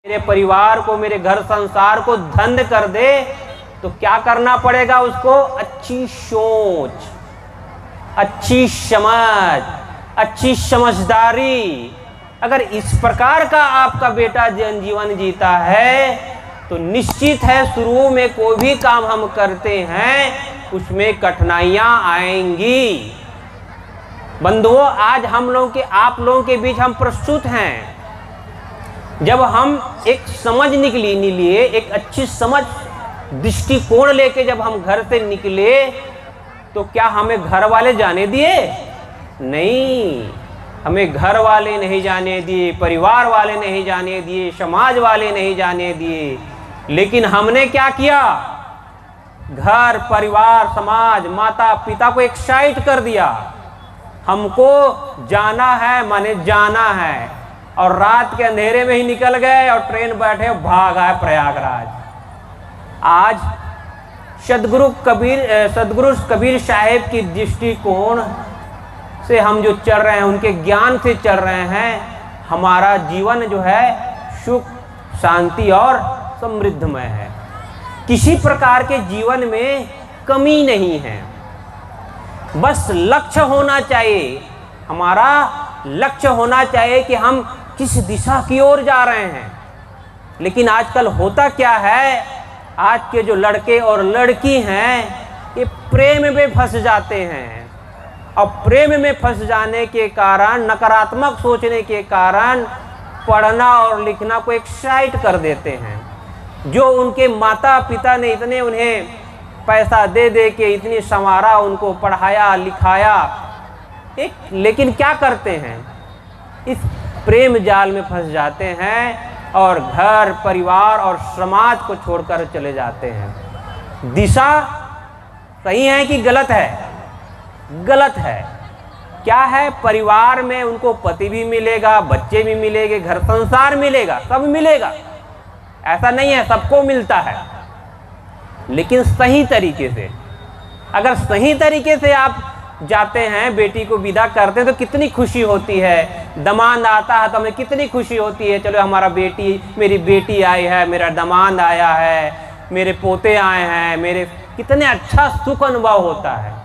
मेरे परिवार को, मेरे घर संसार को धन्य कर दे, तो क्या करना पड़ेगा उसको? अच्छी सोच, अच्छी समझ, अच्छी समझदारी। अगर इस प्रकार का आपका बेटा जीवन जीता है तो निश्चित है शुरू में कोई भी काम हम करते हैं उसमें कठिनाइयां आएंगी। बंधुओं, आज हम लोगों के, आप लोगों के बीच हम प्रस्तुत हैं। जब हम एक समझ लिए, एक अच्छी समझ दृष्टिकोण लेके जब हम घर से निकले, तो क्या हमें घर वाले जाने दिए? नहीं, हमें घर वाले नहीं जाने दिए, परिवार वाले नहीं जाने दिए, समाज वाले नहीं जाने दिए। लेकिन हमने क्या किया? घर, परिवार, समाज, माता पिता को एक्साइट कर दिया। हमको जाना है, माने जाना है, और रात के अंधेरे में ही निकल गए और ट्रेन बैठे भाग आए प्रयागराज। आज सदगुरु कबीर साहेब की दृष्टिकोण से हम जो चल रहे हैं, उनके ज्ञान से चल रहे हैं, हमारा जीवन जो है सुख, शांति और समृद्धमय है। किसी प्रकार के जीवन में कमी नहीं है। बस लक्ष्य होना चाहिए, हमारा लक्ष्य होना चाहिए कि हम किस दिशा की ओर जा रहे हैं। लेकिन आजकल होता क्या है, आज के जो लड़के और लड़की हैं ये प्रेम में फंस जाते हैं, और प्रेम में फंस जाने के कारण, नकारात्मक सोचने के कारण पढ़ना और लिखना को एक्साइट कर देते हैं। जो उनके माता पिता ने इतने उन्हें पैसा दे दे के इतनी संवारा, उनको पढ़ाया लिखाया, लेकिन क्या करते हैं? इस प्रेम जाल में फंस जाते हैं और घर, परिवार और समाज को छोड़कर चले जाते हैं। दिशा सही है कि गलत है? गलत है। क्या है? परिवार में उनको पति भी मिलेगा, बच्चे भी मिलेंगे, घर संसार मिलेगा, सब मिलेगा, ऐसा नहीं है, सबको मिलता है। लेकिन सही तरीके से, अगर सही तरीके से आप जाते हैं, बेटी को विदा करते हैं तो कितनी खुशी होती है। दामाद आता है तो हमें कितनी खुशी होती है, चलो हमारा बेटी, मेरी बेटी आई है, मेरा दामाद आया है, मेरे पोते आए हैं, मेरे, कितने अच्छा सुख अनुभव होता है।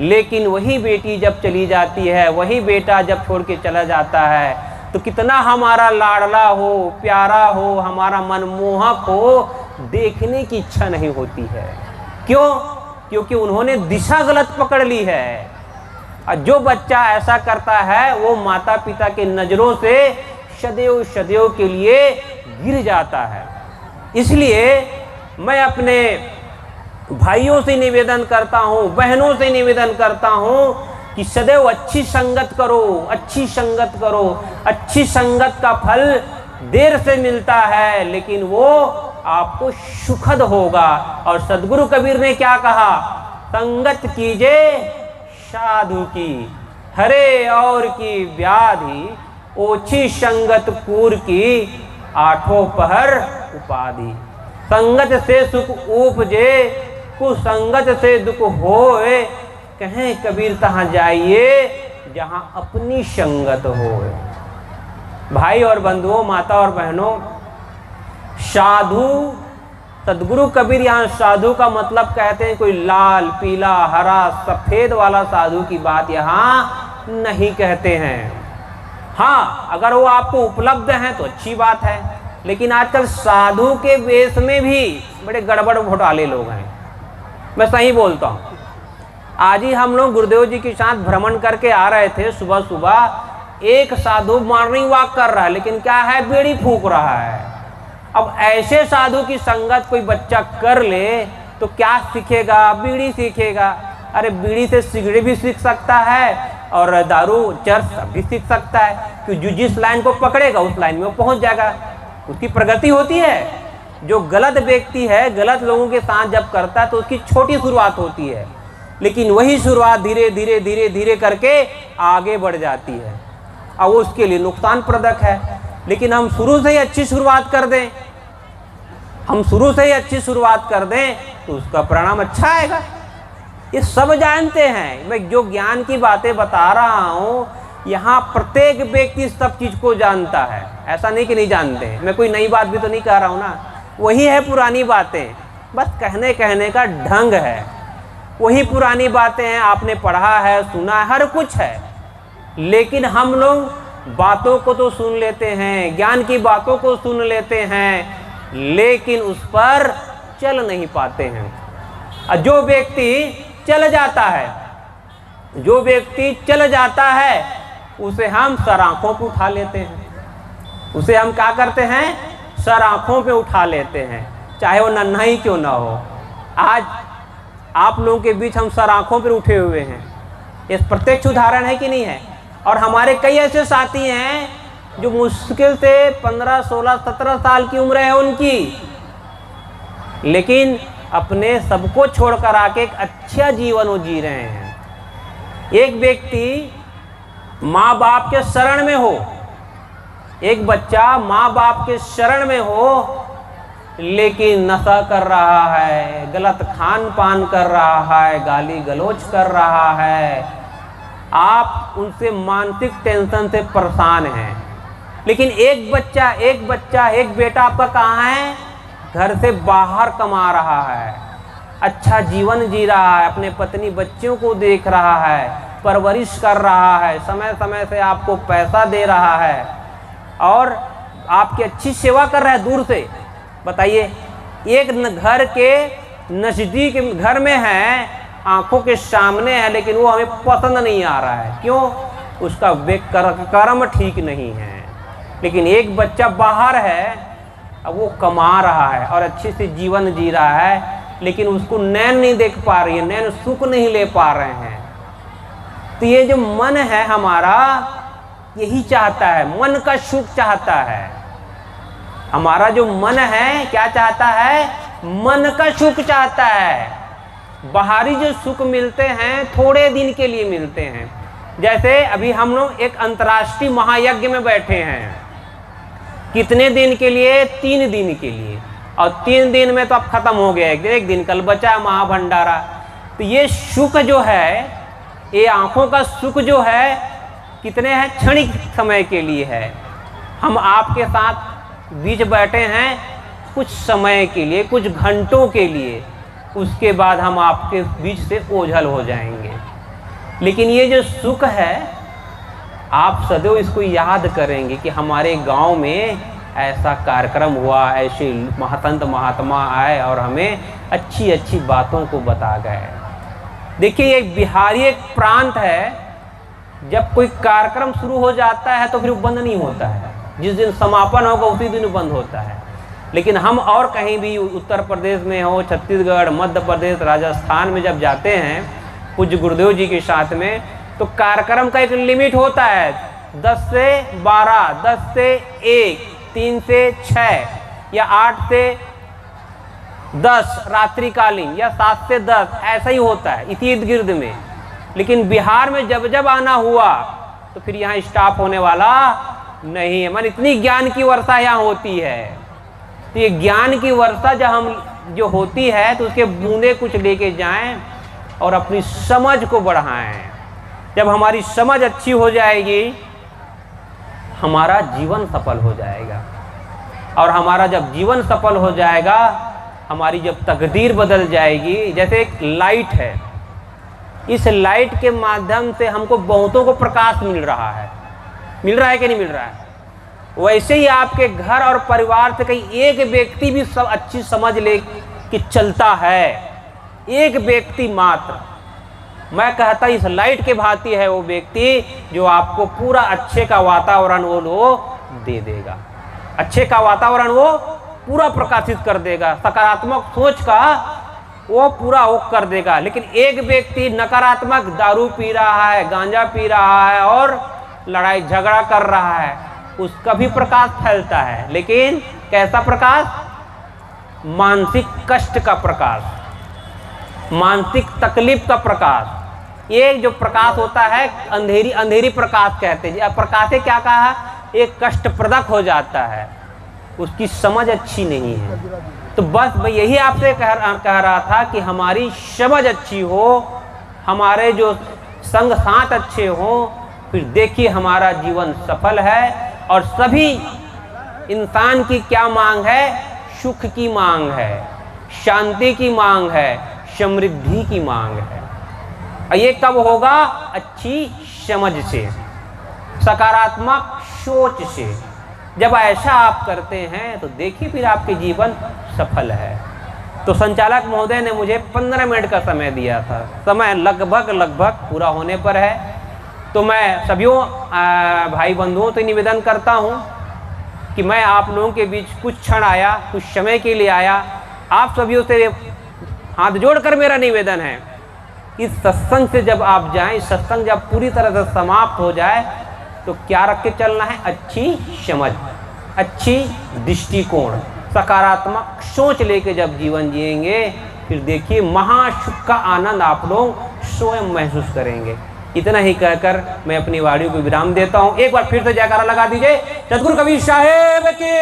लेकिन वही बेटी जब चली जाती है, वही बेटा जब छोड़ के चला जाता है, तो कितना हमारा लाडला हो, प्यारा हो, हमारा मनमोहक हो, देखने की इच्छा नहीं होती है। क्यों? क्योंकि उन्होंने दिशा गलत पकड़ ली है। और जो बच्चा ऐसा करता है वो माता पिता के नज़रों से सदैव सदैव के लिए गिर जाता है। इसलिए मैं अपने भाइयों से निवेदन करता हूँ, बहनों से निवेदन करता हूँ कि सदैव अच्छी संगत करो, अच्छी संगत करो। अच्छी संगत का फल देर से मिलता है, लेकिन वो आपको सुखद होगा। और सदगुरु कबीर ने क्या कहा? संगत कीजे साधु की, हरे और की व्याधि, ओछी संगत कूर की, आठों पहर उपाधि। संगत से सुख उपजे, कुसंगत से दुख होए, कहें कबीर तहाँ जाइए जहाँ अपनी संगत होए। भाई और बंधुओं, माता और बहनों, साधु, सदगुरु कबीर यहाँ साधु का मतलब कहते हैं कोई लाल, पीला, हरा, सफ़ेद वाला साधु की बात यहाँ नहीं कहते हैं। हाँ, अगर वो आपको उपलब्ध हैं तो अच्छी बात है, लेकिन आजकल साधु के वेश में भी बड़े गड़बड़ घोटाले लोग हैं। मैं सही बोलता हूँ। आज ही हम लोग गुरुदेव जी के साथ भ्रमण करके आ रहे थे। सुबह सुबह एक साधु मॉर्निंग वॉक कर रहा है, लेकिन क्या है, बीड़ी फूंक रहा है। अब ऐसे साधु की संगत कोई बच्चा कर ले तो क्या सीखेगा? बीड़ी सीखेगा। अरे बीड़ी से सिगरेट भी सीख सकता है और दारू, चरस सब भी सीख सकता है, कि जो जिस लाइन को पकड़ेगा उस लाइन में वो पहुंच जाएगा, उसकी प्रगति होती है। जो गलत व्यक्ति है, गलत लोगों के साथ जब करता है तो उसकी छोटी शुरुआत होती है, लेकिन वही शुरुआत धीरे धीरे धीरे धीरे करके आगे बढ़ जाती है, और वो उसके लिए नुकसानप्रदक है। लेकिन हम शुरू से ही अच्छी शुरुआत कर दें, हम शुरू से ही अच्छी शुरुआत कर दें तो उसका परिणाम अच्छा आएगा। ये सब जानते हैं। मैं जो ज्ञान की बातें बता रहा हूँ यहाँ प्रत्येक व्यक्ति सब चीज को जानता है, ऐसा नहीं कि नहीं जानते। मैं कोई नई बात भी तो नहीं कह रहा हूँ ना, वही है पुरानी बातें, बस कहने का ढंग है। वही पुरानी बातें हैं, आपने पढ़ा है, सुना है, हर कुछ है। लेकिन हम लोग बातों को तो सुन लेते हैं, ज्ञान की बातों को सुन लेते हैं, लेकिन उस पर चल नहीं पाते हैं। जो व्यक्ति चल जाता है, जो व्यक्ति चल जाता है, उसे हम सर आंखों पे उठा लेते हैं। उसे हम क्या करते हैं? सर आंखों पे उठा लेते हैं, चाहे वो नन्हा ही क्यों ना हो। आज आप लोगों के बीच हम सर आंखों पर उठे हुए हैं, ये प्रत्यक्ष उदाहरण है कि नहीं है। और हमारे कई ऐसे साथी हैं जो मुश्किल से 15, 16, 17 साल की उम्र है उनकी, लेकिन अपने सबको छोड़कर आके एक अच्छा जीवन वो जी रहे हैं। एक व्यक्ति माँ बाप के शरण में हो, एक बच्चा माँ बाप के शरण में हो, लेकिन नशा कर रहा है, गलत खान पान कर रहा है, गाली गलौज कर रहा है, आप उनसे मानसिक टेंशन से परेशान हैं। लेकिन एक बेटा आपका कहाँ है? घर से बाहर कमा रहा है, अच्छा जीवन जी रहा है, अपने पत्नी बच्चों को देख रहा है, परवरिश कर रहा है, समय समय से आपको पैसा दे रहा है और आपकी अच्छी सेवा कर रहा है दूर से। बताइए, एक घर के नज़दीक घर में है, आंखों के सामने है, लेकिन वो हमें पसंद नहीं आ रहा है। क्यों? उसका कर्म ठीक नहीं है। लेकिन एक बच्चा बाहर है, अब वो कमा रहा है और अच्छे से जीवन जी रहा है, लेकिन उसको नैन नहीं देख पा रही है, नैन सुख नहीं ले पा रहे हैं। तो ये जो मन है हमारा, यही चाहता है, मन का सुख चाहता है। हमारा जो मन है क्या चाहता है? मन का सुख चाहता है। बाहरी जो सुख मिलते हैं थोड़े दिन के लिए मिलते हैं। जैसे अभी हम लोग एक अंतर्राष्ट्रीय महायज्ञ में बैठे हैं, कितने दिन के लिए? 3 दिन के लिए, और 3 दिन में तो अब खत्म हो गया, एक दिन कल बचा महाभंडारा। तो ये सुख जो है, ये आंखों का सुख जो है, कितने हैं? क्षणिक समय के लिए है। हम आपके साथ बीच बैठे हैं कुछ समय के लिए, कुछ घंटों के लिए, उसके बाद हम आपके बीच से ओझल हो जाएंगे। लेकिन ये जो सुख है, आप सदैव इसको याद करेंगे कि हमारे गांव में ऐसा कार्यक्रम हुआ, ऐसे महंत महात्मा आए और हमें अच्छी अच्छी बातों को बता गए। देखिए, ये बिहारी एक प्रांत है, जब कोई कार्यक्रम शुरू हो जाता है तो फिर वो बंद नहीं होता है, जिस दिन समापन होगा उसी दिन बंद होता है। लेकिन हम और कहीं भी उत्तर प्रदेश में हो, छत्तीसगढ़, मध्य प्रदेश, राजस्थान में जब जाते हैं पूज्य गुरुदेव जी के साथ में, तो कार्यक्रम का एक लिमिट होता है, 10 से 12, 10 से 1, 3 से 6 या 8 से 10 रात्रिकालीन, या 7 से 10, ऐसा ही होता है इसी इर्द गिर्द में। लेकिन बिहार में जब जब आना हुआ तो फिर यहाँ स्टाफ होने वाला नहीं है। इतनी ज्ञान की वर्षा यहाँ होती है। तो ये ज्ञान की वर्षा जो होती है, तो उसके बूंदे कुछ लेके जाएं और अपनी समझ को बढ़ाएं। जब हमारी समझ अच्छी हो जाएगी, हमारा जीवन सफल हो जाएगा। और हमारा जब जीवन सफल हो जाएगा, हमारी जब तकदीर बदल जाएगी। जैसे एक लाइट है, इस लाइट के माध्यम से हमको बहुतों को प्रकाश मिल रहा है कि नहीं मिल रहा है? वैसे ही आपके घर और परिवार से कहीं एक व्यक्ति भी सब अच्छी समझ ले कि चलता है, एक व्यक्ति मात्र, मैं कहता इस लाइट के भांति है वो व्यक्ति, जो आपको पूरा अच्छे का वातावरण वो दे देगा। अच्छे का वातावरण वो पूरा प्रकाशित कर देगा, सकारात्मक सोच का वो पूरा वो कर देगा। लेकिन एक व्यक्ति नकारात्मक दारू पी रहा है, गांजा पी रहा है और लड़ाई झगड़ा कर रहा है, उसका भी प्रकाश फैलता है। लेकिन कैसा प्रकाश? मानसिक कष्ट का प्रकाश, मानसिक तकलीफ का प्रकाश। ये जो प्रकाश होता है अंधेरी प्रकाश कहते हैं। प्रकाश क्या कहा? एक कष्टप्रदक हो जाता है, उसकी समझ अच्छी नहीं है। तो बस मैं यही आपसे कह रहा था कि हमारी समझ अच्छी हो, हमारे जो संग साथ अच्छे हों, फिर देखिए हमारा जीवन सफल है। और सभी इंसान की क्या मांग है? सुख की मांग है, शांति की मांग है, समृद्धि की मांग है। और ये कब होगा? अच्छी समझ से, सकारात्मक सोच से। जब ऐसा आप करते हैं तो देखिए फिर आपके जीवन सफल है। तो संचालक महोदय ने मुझे 15 मिनट का समय दिया था, समय लगभग पूरा होने पर है। तो मैं सभी भाई बंधुओं से निवेदन करता हूं कि मैं आप लोगों के बीच कुछ क्षण आया, कुछ समय के लिए आया। आप सभी से हाथ जोड़कर मेरा निवेदन है, इस सत्संग से जब आप जाएं, सत्संग जब पूरी तरह से समाप्त हो जाए तो क्या रख के चलना है? अच्छी समझ, अच्छी दृष्टिकोण, सकारात्मक सोच लेके जब जीवन जिएंगे फिर देखिए महासुख का आनंद आप लोग स्वयं महसूस करेंगे। इतना ही कहकर मैं अपनी वाणी को विराम देता हूं। एक बार फिर से जयकारा लगा दीजिए। सतगुरु कबीर साहेब की,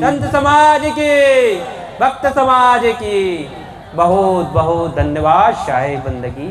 संत समाज की, भक्त समाज की बहुत बहुत धन्यवाद। शाहे बंदगी।